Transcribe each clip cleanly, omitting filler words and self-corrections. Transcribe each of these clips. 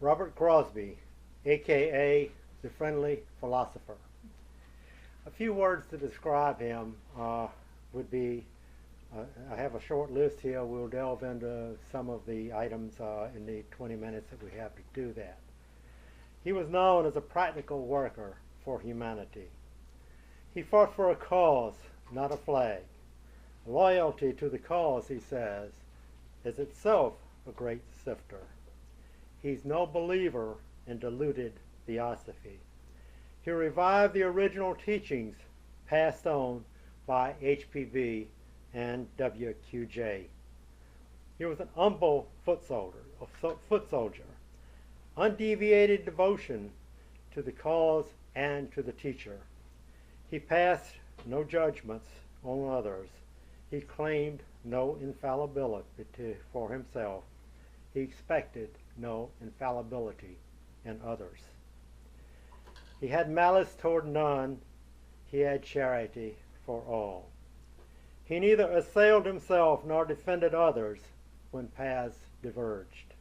Robert Crosbie, aka the Friendly Philosopher. A few words to describe him would be, I have a short list here. We'll delve into some of the items in the 20 minutes that we have to do that. He was known as a practical worker for humanity. He fought for a cause, not a flag. Loyalty to the cause, he says, is itself a great sifter. He's no believer in diluted theosophy. He revived the original teachings passed on by HPB and WQJ. He was an humble foot soldier, undeviated devotion to the cause and to the teacher. He passed no judgments on others. He claimed no infallibility for himself. He expected no infallibility in others. He had malice toward none. He had charity for all. He neither assailed himself nor defended others when paths diverged.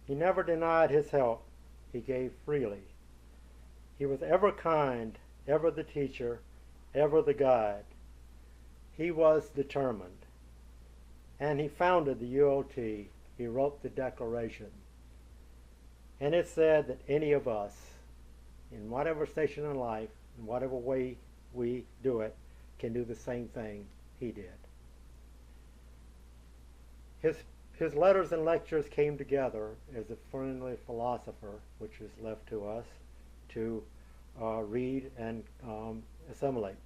He never denied his help. He gave freely. He was ever kind, ever the teacher, ever the guide. He was determined. And he founded the ULT. He wrote the Declaration. And it said that any of us, in whatever station in life, in whatever way we do it, can do the same thing he did. His letters and lectures came together as a friendly philosopher, which is left to us to read and assimilate.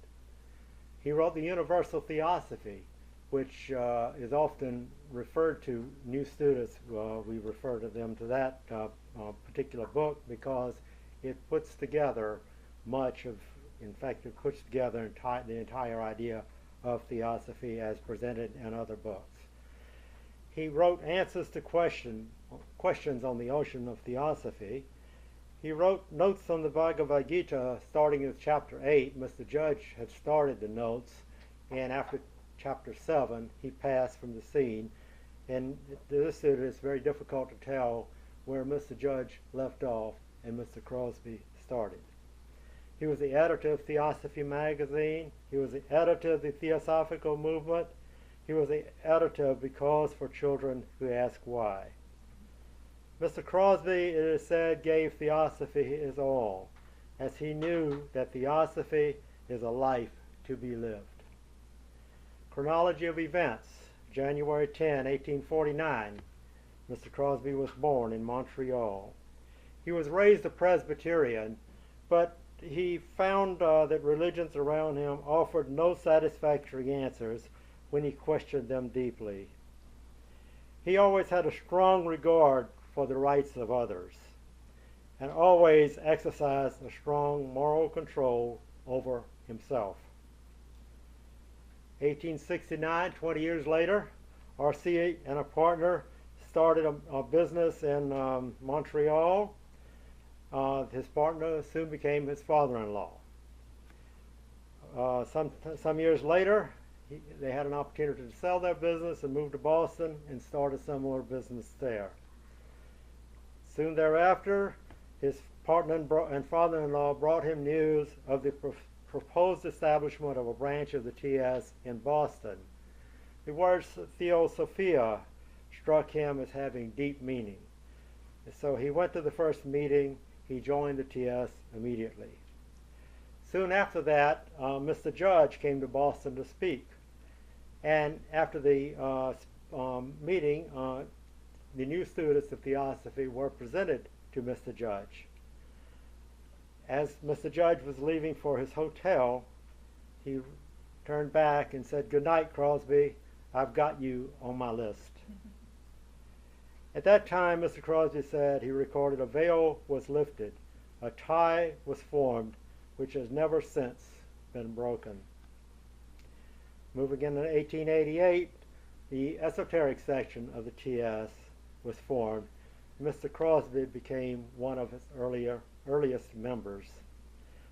He wrote the Universal Theosophy, which is often referred to new students. We refer to them to that particular book because it puts together much of, in fact, it puts together the entire idea of theosophy as presented in other books. He wrote answers to questions on the ocean of theosophy. He wrote notes on the Bhagavad Gita starting with chapter 8. Mr. Judge had started the notes, and after chapter 7 he passed from the scene. And this it is very difficult to tell where Mr. Judge left off and Mr. Crosbie started. He was the editor of Theosophy magazine. He was the editor of the Theosophical Movement. He was the editor of Because for Children Who Ask Why. Mr. Crosbie, it is said, gave theosophy his all, as he knew that theosophy is a life to be lived. Chronology of events. January 10, 1849. Mr. Crosbie was born in Montreal. He was raised a Presbyterian, but he found that religions around him offered no satisfactory answers when he questioned them deeply. He always had a strong regard for the rights of others and always exercised a strong moral control over himself. 1869, 20 years later, R.C. and a partner started a business in Montreal. His partner soon became his father-in-law. Some years later, they had an opportunity to sell their business and move to Boston and start a similar business there. Soon thereafter, his partner and father-in-law brought him news of the proposed establishment of a branch of the TS in Boston. The word Theosophia struck him as having deep meaning. So he went to the first meeting. He joined the TS immediately. Soon after that, Mr. Judge came to Boston to speak. And after the meeting, the new students of Theosophy were presented to Mr. Judge. As Mr. Judge was leaving for his hotel, he turned back and said, "Good night, Crosbie. I've got you on my list." At that time, Mr. Crosbie said, he recorded, a veil was lifted, a tie was formed, which has never since been broken. Moving into 1888, the esoteric section of the TS was formed. Mr. Crosbie became one of its earliest members.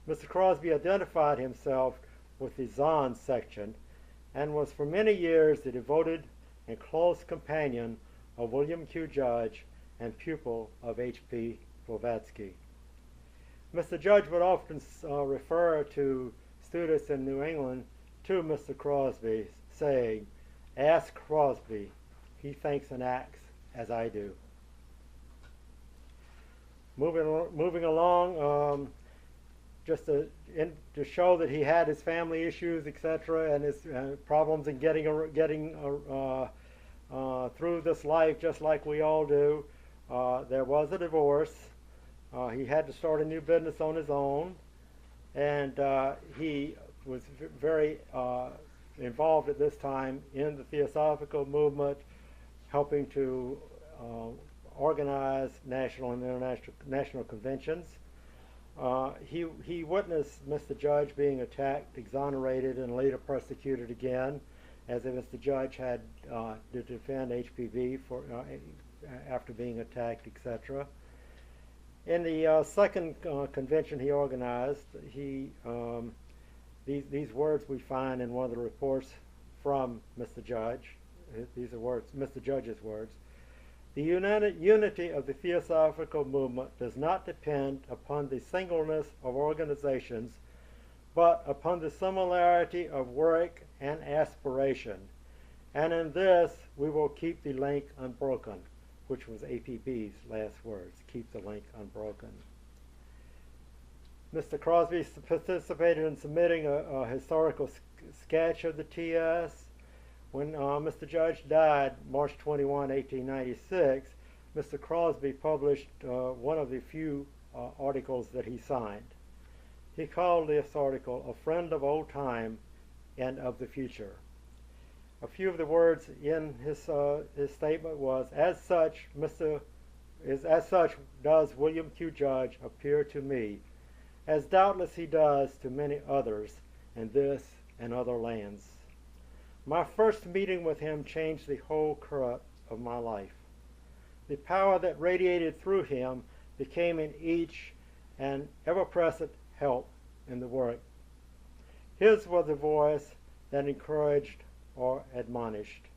Mr. Crosbie identified himself with the Zahn section and was for many years the devoted and close companion of William Q. Judge and pupil of H.P. Blavatsky. Mr. Judge would often refer to students in New England to Mr. Crosbie, saying, "Ask Crosbie, he thinks and acts as I do." Moving along, just to show that he had his family issues, etc., and his problems in getting through this life, just like we all do. There was a divorce. He had to start a new business on his own, and he was very involved at this time in the Theosophical movement, helping to organize national and international conventions. He witnessed Mr. Judge being attacked, exonerated, and later persecuted again, as if Mr. Judge had to defend HPV after being attacked, etc. In the second convention he organized, these words we find in one of the reports from Mr. Judge. These are words, Mr. Judge's words. "The unity of the Theosophical movement does not depend upon the singleness of organizations, but upon the similarity of work and aspiration. And in this we will keep the link unbroken," which was APB's last words, "keep the link unbroken." Mr. Crosbie participated in submitting a historical sketch of the TS. When Mr. Judge died March 21, 1896, Mr. Crosbie published one of the few articles that he signed. He called this article "A Friend of Old Time and of the Future." A few of the words in his statement was, as such does William Q. Judge appear to me, as doubtless he does to many others in this and other lands. My first meeting with him changed the whole current of my life. The power that radiated through him became in each an ever-present help in the work. His was the voice that encouraged or admonished.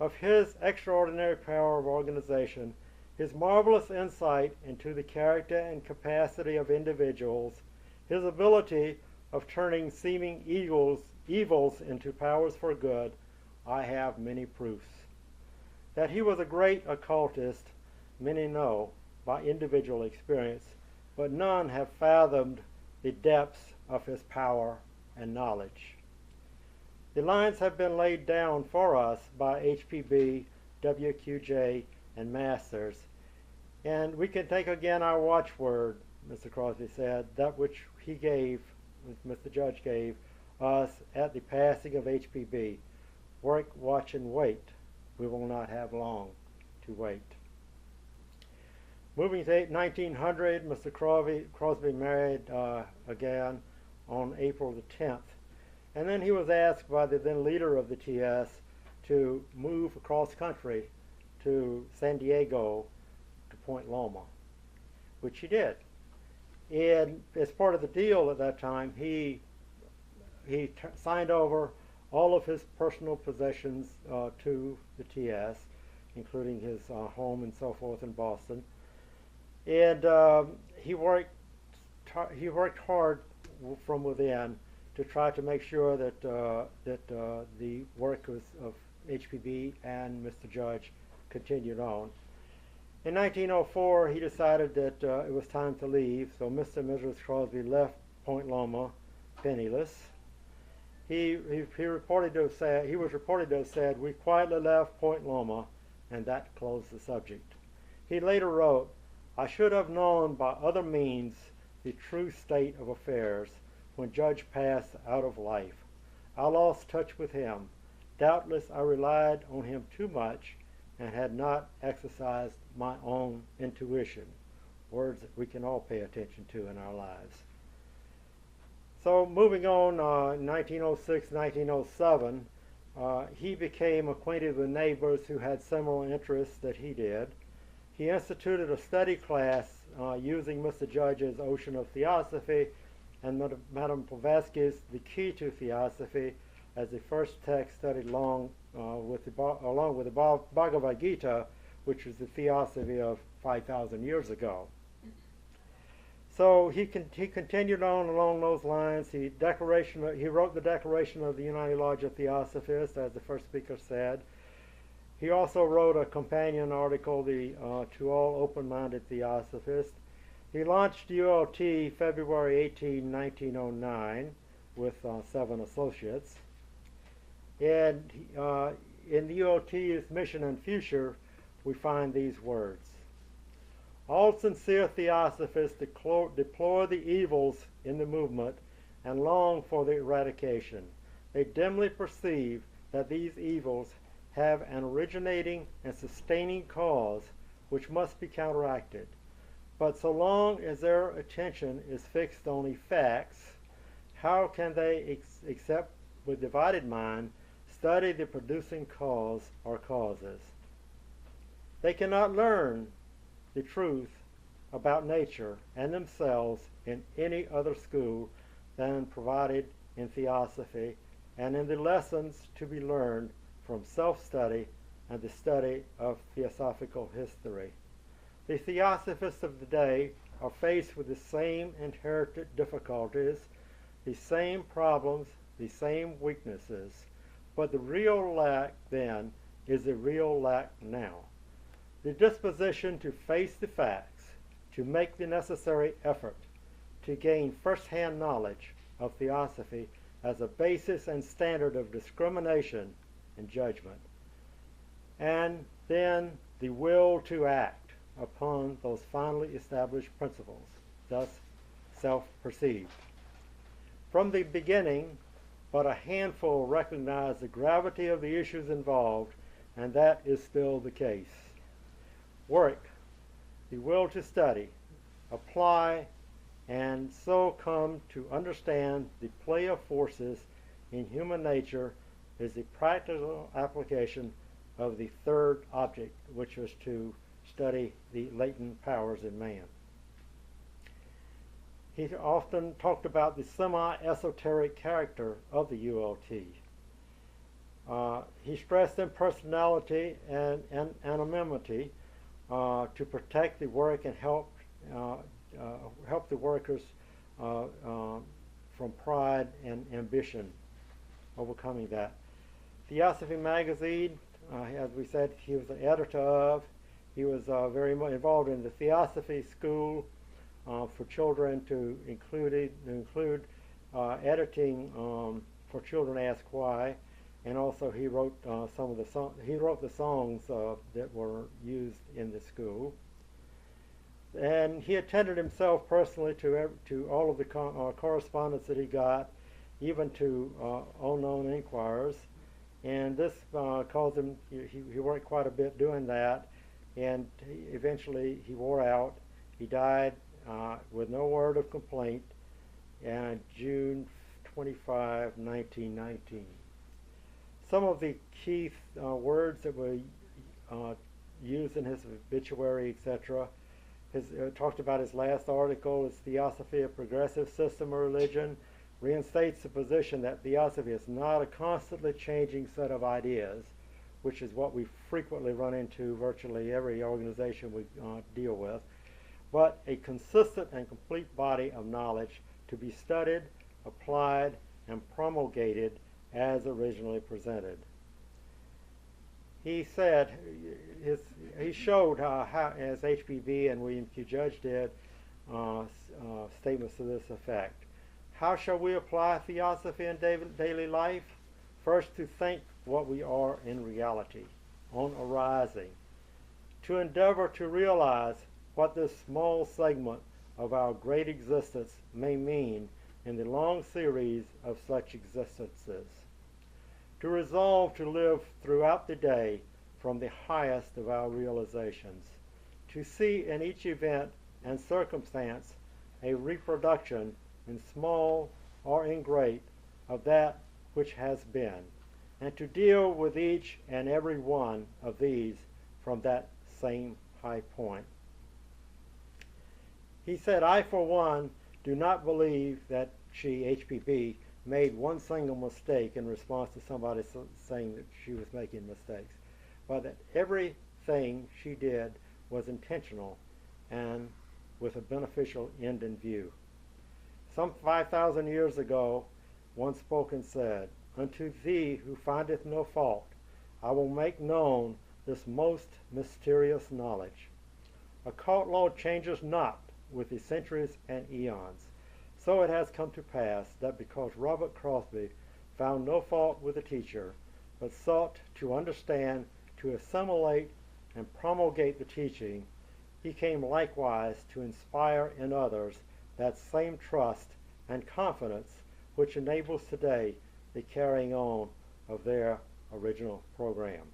Of his extraordinary power of organization, his marvelous insight into the character and capacity of individuals, his ability of turning seeming evils into powers for good, I have many proofs. That he was a great occultist, many know by individual experience, but none have fathomed the depths of his power and knowledge. The lines have been laid down for us by HPB, WQJ, and Masters, and we can take again our watchword, Mr. Crosbie said, that which he gave, Mr. Judge gave us at the passing of HPB. Work, watch, and wait. We will not have long to wait. Moving to 1900, Mr. Crosbie married again on April the 10th. And then he was asked by the then leader of the TS to move across country to San Diego to Point Loma, which he did. And as part of the deal at that time, he signed over all of his personal possessions to the TS, including his home and so forth in Boston. And he worked hard from within to try to make sure that the work of HPB and Mr. Judge continued on. In 1904, he decided that it was time to leave, so Mr. and Mrs. Crosbie left Point Loma penniless. He was reported to have said, "We quietly left Point Loma," and that closed the subject. He later wrote, "I should have known by other means the true state of affairs when Judge passed out of life. I lost touch with him. Doubtless I relied on him too much and had not exercised my own intuition." Words that we can all pay attention to in our lives. So moving on, 1906, 1907, he became acquainted with neighbors who had similar interests that he did. He instituted a study class using Mr. Judge's Ocean of Theosophy and Madame Blavatsky's The Key to Theosophy as the first text studied long along with the Bhagavad Gita, which was the theosophy of 5,000 years ago. So he continued on along those lines. He wrote the Declaration of the United Lodge of Theosophists, as the first speaker said. He also wrote a companion article, To All Open-Minded Theosophists. He launched ULT February 18, 1909, with 7 associates. And in the ULT's mission and future, we find these words. All sincere theosophists deplore the evils in the movement and long for their eradication. They dimly perceive that these evils have an originating and sustaining cause which must be counteracted. But so long as their attention is fixed on effects, how can they, except with divided mind, study the producing cause or causes? They cannot learn the truth about nature and themselves in any other school than provided in theosophy and in the lessons to be learned from self-study and the study of theosophical history. The theosophists of the day are faced with the same inherited difficulties, the same problems, the same weaknesses, but the real lack then is the real lack now. The disposition to face the facts, to make the necessary effort, to gain first-hand knowledge of theosophy as a basis and standard of discrimination and judgment, and then the will to act upon those finally established principles, thus self-perceived. From the beginning, but a handful recognized the gravity of the issues involved, and that is still the case. Work, the will to study, apply, and so come to understand the play of forces in human nature is the practical application of the third object, which was to study the latent powers in man. He often talked about the semi-esoteric character of the ULT. He stressed impersonality and anonymity to protect the work and help the workers from pride and ambition, overcoming that. Theosophy magazine, as we said, he was an editor of. He was very much involved in the Theosophy School for children to include editing for Children Ask Why, and also he wrote the songs that were used in the school. And he attended himself personally to all of the correspondence that he got, even to unknown inquirers. And this caused him, he worked quite a bit doing that, and eventually he wore out. He died with no word of complaint on June 25, 1919. Some of the key words that were used in his obituary, etc., talked about his last article, his Theosophy of Progressive System of Religion, reinstates the position that theosophy is not a constantly changing set of ideas, which is what we frequently run into virtually every organization we deal with, but a consistent and complete body of knowledge to be studied, applied, and promulgated as originally presented. He said, he showed how, as HPB and William Q. Judge did, statements to this effect. How shall we apply theosophy in daily life? First, to think what we are in reality, on arising. To endeavor to realize what this small segment of our great existence may mean in the long series of such existences. To resolve to live throughout the day from the highest of our realizations. To see in each event and circumstance a reproduction in small or in great of that which has been, and to deal with each and every one of these from that same high point. He said, I, for one, do not believe that she, HPB, made one single mistake in response to somebody saying that she was making mistakes, but that everything she did was intentional and with a beneficial end in view. Some 5,000 years ago, one spoke and said, "Unto thee who findeth no fault, I will make known this most mysterious knowledge. Occult law changes not with the centuries and eons. So it has come to pass that because Robert Crosbie found no fault with the teacher, but sought to understand, to assimilate, and promulgate the teaching, he came likewise to inspire in others that same trust and confidence which enables today the carrying on of their original program."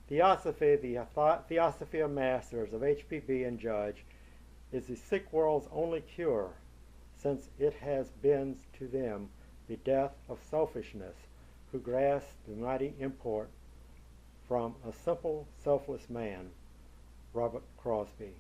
Theosophy, the Theosophy of Masters of HPB and Judge, is the sick world's only cure, since it has been to them the death of selfishness, who grasped the mighty import from a simple, selfless man, Robert Crosbie.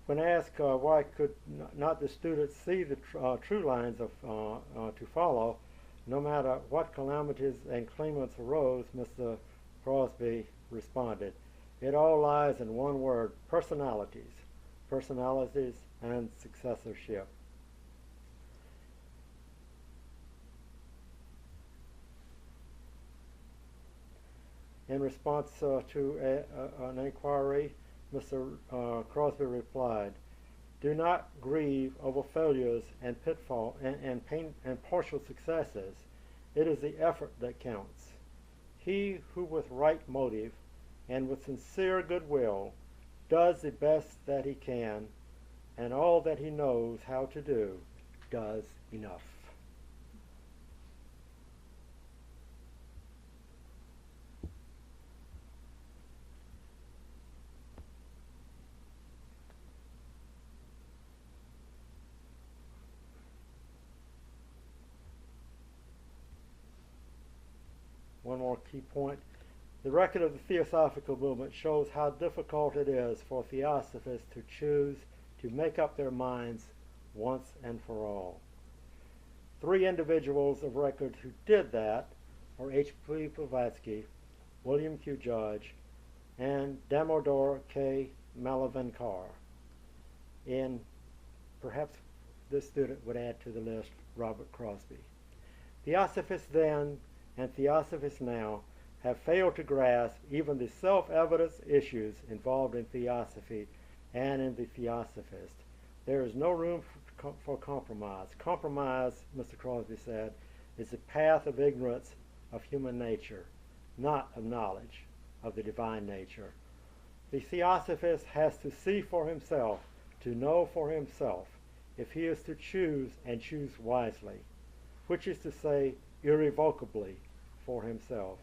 When asked why could not the students see the true lines to follow, no matter what calamities and claimants arose, Mr. Crosbie responded, "It all lies in one word: personalities and successorship." In response to an inquiry, Mr. Crosbie replied, "Do not grieve over failures and pitfalls and partial successes. It is the effort that counts. He who with right motive and with sincere goodwill does the best that he can, and all that he knows how to do, does enough." One more key point. The record of the Theosophical movement shows how difficult it is for Theosophists to choose to make up their minds once and for all. 3 individuals of record who did that are H.P. Blavatsky, William Q. Judge, and Damodar K. Malavankar. And perhaps this student would add to the list Robert Crosbie. Theosophists then and Theosophists now have failed to grasp even the self-evident issues involved in Theosophy and in the Theosophist. There is no room for compromise. Compromise, Mr. Crosbie said, is the path of ignorance of human nature, not of knowledge of the divine nature. The Theosophist has to see for himself, to know for himself, if he is to choose and choose wisely, which is to say, irrevocably for himself.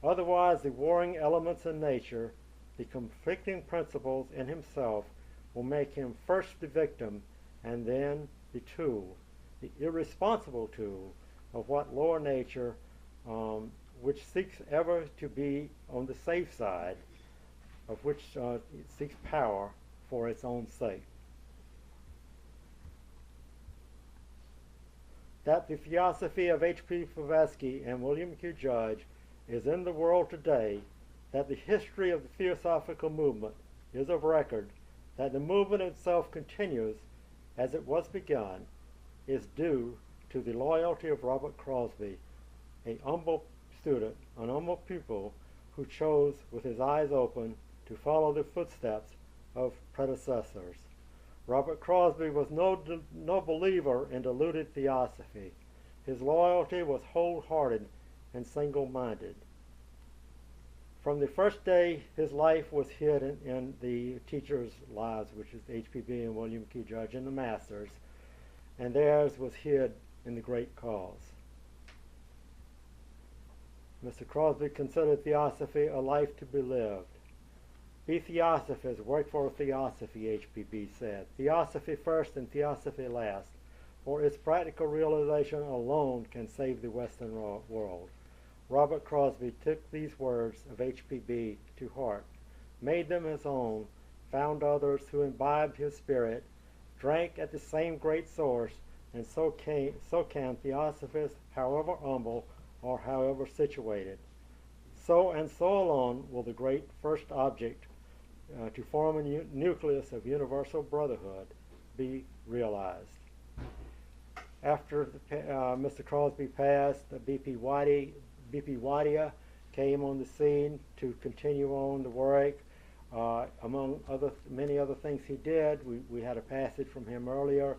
Otherwise, the warring elements in nature, the conflicting principles in himself, will make him first the victim and then the tool, the irresponsible tool of what lower nature, which seeks ever to be on the safe side, of which it seeks power for its own sake. That the Theosophy of H.P. Blavatsky and William Q. Judge is in the world today, that the history of the Theosophical movement is of record, that the movement itself continues as it was begun, is due to the loyalty of Robert Crosbie, a humble student, an humble pupil who chose with his eyes open to follow the footsteps of predecessors. Robert Crosbie was no believer in diluted theosophy. His loyalty was wholehearted and single-minded. From the first day, his life was hid in the teachers' lives, which is HPB and William Q. Judge and the Masters, and theirs was hid in the great cause. Mr. Crosbie considered theosophy a life to be lived. Be theosophists, work for theosophy, HPB said. Theosophy first and theosophy last, for its practical realization alone can save the Western world. Robert Crosbie took these words of HPB to heart, made them his own, found others who imbibed his spirit, drank at the same great source, and so can theosophists, however humble or however situated. So and so alone will the great first object to form a nucleus of universal brotherhood be realized. After Mr. Crosbie passed, B.P. Wadia came on the scene to continue on the work. Among many other things he did, we had a passage from him earlier,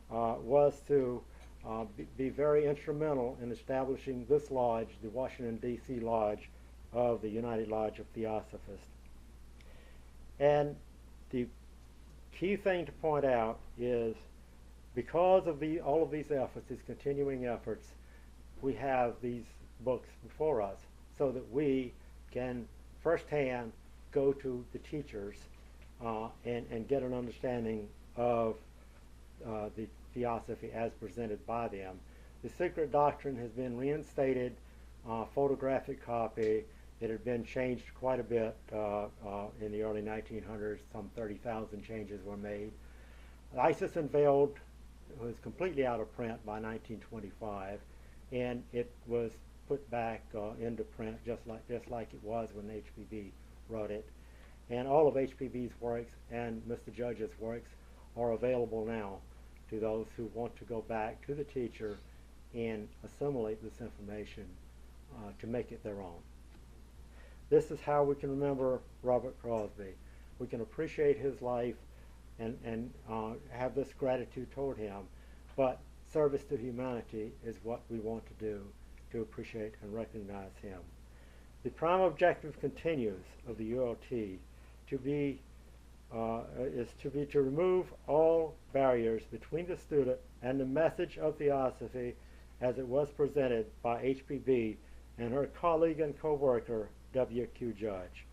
was to be very instrumental in establishing this lodge, the Washington, D.C. Lodge of the United Lodge of Theosophists. And the key thing to point out is, because of all of these efforts, these continuing efforts, we have these books before us so that we can firsthand go to the teachers and get an understanding of the theosophy as presented by them. The secret doctrine has been reinstated, photographic copy. It had been changed quite a bit in the early 1900s. Some 30,000 changes were made. Isis Unveiled was completely out of print by 1925, and it was put back into print just like it was when HPB wrote it. And all of HPB's works and Mr. Judge's works are available now to those who want to go back to the teacher and assimilate this information to make it their own. This is how we can remember Robert Crosbie. We can appreciate his life and have this gratitude toward him, but service to humanity is what we want to do to appreciate and recognize him. The prime objective continues of the ULT is to remove all barriers between the student and the message of theosophy as it was presented by HPB and her colleague and co-worker W.Q. Judge.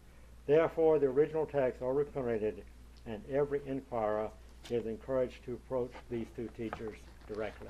Therefore, the original texts are reprinted, and every inquirer is encouraged to approach these two teachers directly.